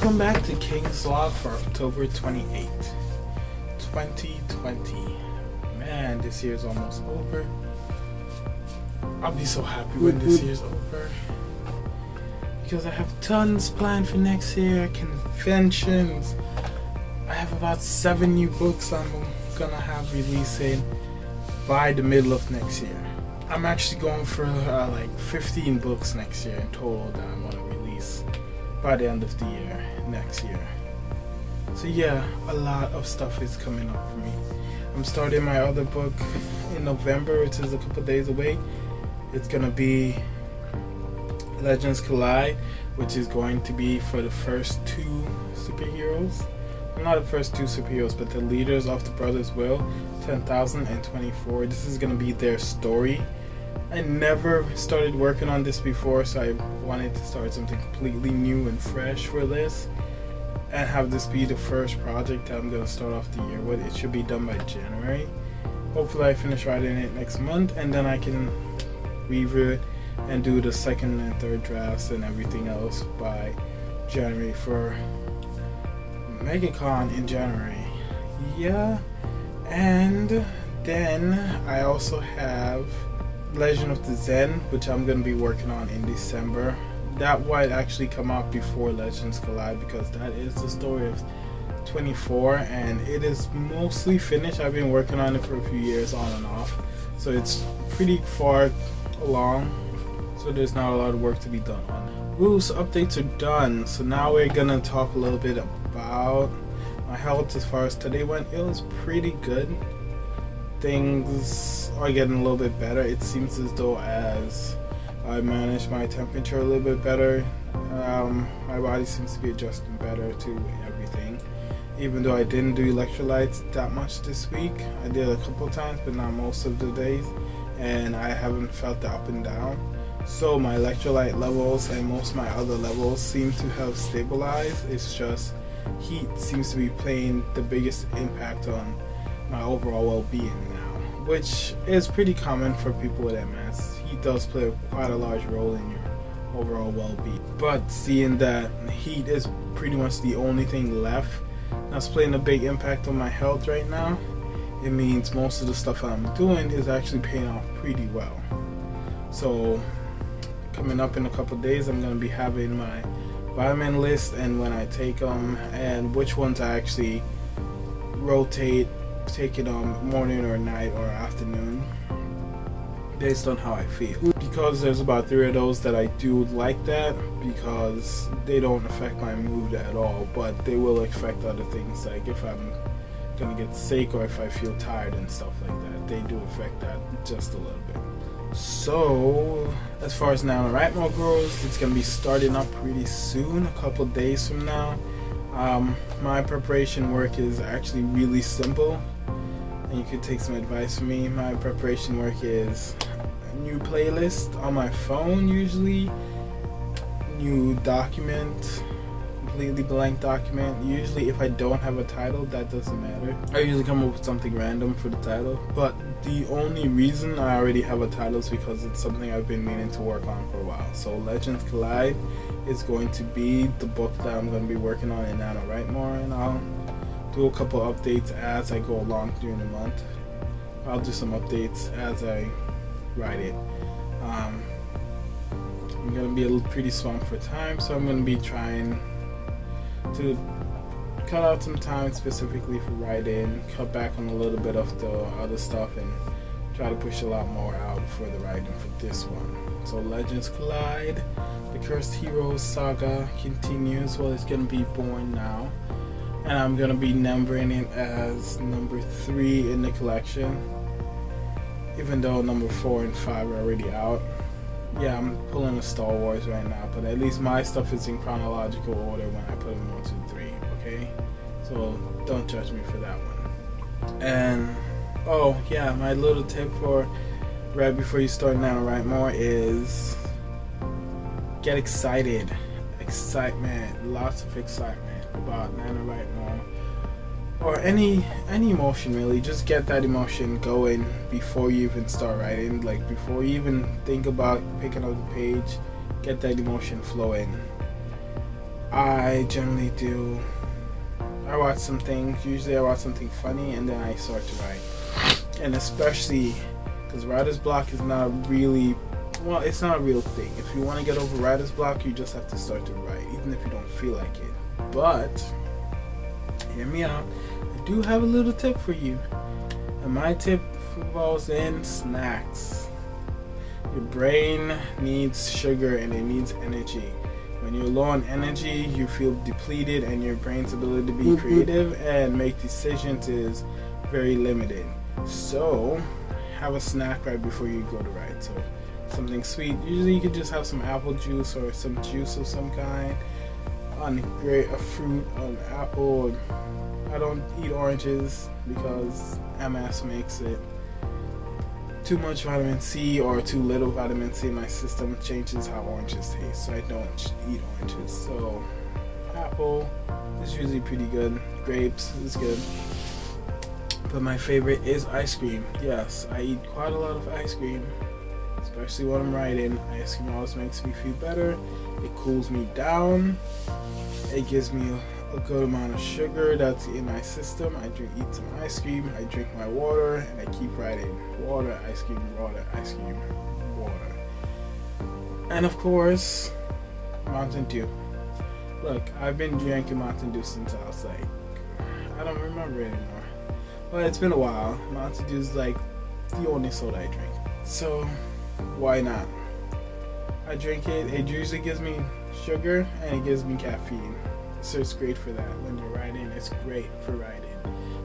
Welcome back to King's Log for October 28th, 2020. Man, this year's almost over. I'll be so happy when this year's over, because I have tons planned for next year, conventions. I have about 7 new books I'm gonna have releasing by the middle of next year. I'm actually going for like 15 books next year in total that I want to release by the end of the year next year. So yeah, a lot of stuff is coming up for me. I'm starting my other book in November, which is a couple days away. It's gonna be Legends Collide, which is going to be for the first 2 superheroes. Not the first 2 superheroes, but the leaders of the Brothers Will, 10,000 and 24. This is gonna be their story. I never started working on this before, so I wanted to start something completely new and fresh for this, and have this be the first project that I'm gonna start off the year with. It should be done by January. Hopefully I finish writing it next month, and then I can review it and do the 2nd and 3rd drafts and everything else by January for MegaCon in January. Yeah, and then I also have Legend of the Zen, which I'm going to be working on in December. That might actually come out before Legends Collide, because that is the story of 24, and it is mostly finished. I've been working on it for a few years on and off, so it's pretty far along, so there's not a lot of work to be done on. Ooh, so updates are done. So now we're gonna talk a little bit about my health. As far as today went, it was pretty good. Things are getting a little bit better. It seems as though as I manage my temperature a little bit better, my body seems to be adjusting better to everything. Even though I didn't do electrolytes that much this week, I did a couple times, but not most of the days, and I haven't felt the up and down. So my electrolyte levels and most of my other levels seem to have stabilized. It's just heat seems to be playing the biggest impact on my overall well-being now, which is pretty common for people with MS. Heat does play quite a large role in your overall well-being. But seeing that heat is pretty much the only thing left that's playing a big impact on my health right now, it means most of the stuff I'm doing is actually paying off pretty well. So coming up in a couple days, I'm going to be having my vitamin list and when I take them, and which ones I actually rotate, take it on morning or night or afternoon based on how I feel. Because there's about 3 of those that I do like that, because they don't affect my mood at all, but they will affect other things, like if I'm gonna get sick or if I feel tired and stuff like that. They do affect that just a little bit. So as far as NaNoWriMo goes, it's gonna be starting up pretty soon, a couple days from now. My preparation work is actually really simple, and you could take some advice from me. My preparation work is a new playlist on my phone, usually new document, completely blank document. Usually if I don't have a title, that doesn't matter. I usually come up with something random for the title, but the only reason I already have a title is because it's something I've been meaning to work on for a while. So Legends Collide is going to be the book that I'm going to be working on in NaNoWriMo, and I'll do a couple updates as I go along during the month. I'll do some updates as I write it. I'm going to be pretty swamped for time, so I'm going to be trying to cut out some time specifically for writing, cut back on a little bit of the other stuff, and try to push a lot more out for the writing for this one. So Legends Collide, the Cursed Heroes saga continues. Well, it's going to be born now, and I'm going to be numbering it as number 3 in the collection, even though number 4 and 5 are already out. Yeah, I'm pulling a Star Wars right now, but at least my stuff is in chronological order when I put them 1, 2, 3, okay? So don't judge me for that one. And oh yeah, my little tip for right before you start NaNoWriMo is get excited. Excitement, lots of excitement about NaNoWriMo, or any emotion really. Just get that emotion going before you even start writing. Like before you even think about picking up the page, get that emotion flowing. I generally do. I watch some things. Usually, I watch something funny, and then I start to write. And especially because writer's block is not really, well, it's not a real thing. If you want to get over writer's block, you just have to start to write, even if you don't feel like it. But hear me out. I do have a little tip for you, and my tip involves in snacks. Your brain needs sugar and it needs energy. When you're low on energy, you feel depleted, and your brain's ability to be creative and make decisions is very limited. So, have a snack right before you go to write. So, something sweet. Usually, you could just have some apple juice or some juice of some kind. On a fruit, an apple. I don't eat oranges because MS makes it. Too much vitamin C or too little vitamin C in my system changes how oranges taste, so I don't eat oranges. So apple is usually pretty good. Grapes is good. But my favorite is ice cream. Yes, I eat quite a lot of ice cream, especially when I'm writing. Ice cream always makes me feel better. It cools me down. It gives me a good amount of sugar that's in my system. I eat some ice cream, I drink my water, and I keep writing. Water, ice cream, water, ice cream, water. And of course, Mountain Dew. Look, I've been drinking Mountain Dew since I was like, I don't remember it anymore. But it's been a while. Mountain Dew is like the only soda I drink. So, why not? I drink it. It usually gives me sugar and it gives me caffeine. So it's great for that. When you're writing, it's great for writing.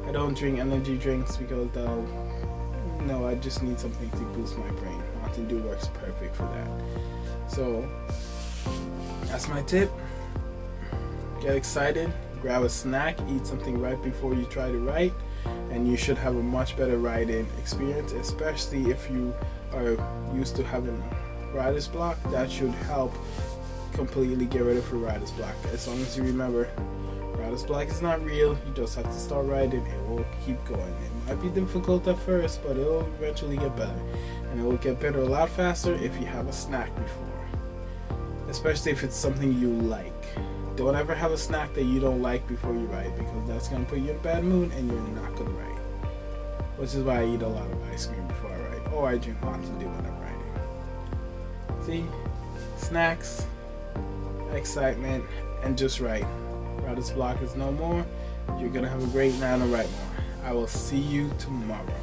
I don't drink energy drinks because I just need something to boost my brain. Mountain Dew works perfect for that. So that's my tip. Get excited, grab a snack, eat something right before you try to write, and you should have a much better writing experience, especially if you are used to having writer's block. That should help completely get rid of your writer's block. As long as you remember, writer's block is not real. You just have to start writing. It will keep going. It might be difficult at first, but it will eventually get better, and it will get better a lot faster if you have a snack before, especially if it's something you like. Don't ever have a snack that you don't like before you write, because that's going to put you in a bad mood and you're not going to write. Which is why I eat a lot of ice cream before I write, or I drink Mountain Dew when I'm writing. See? Snacks, excitement, and just write. Writer's block is no more. You're gonna have a great night to write more. I will see you tomorrow.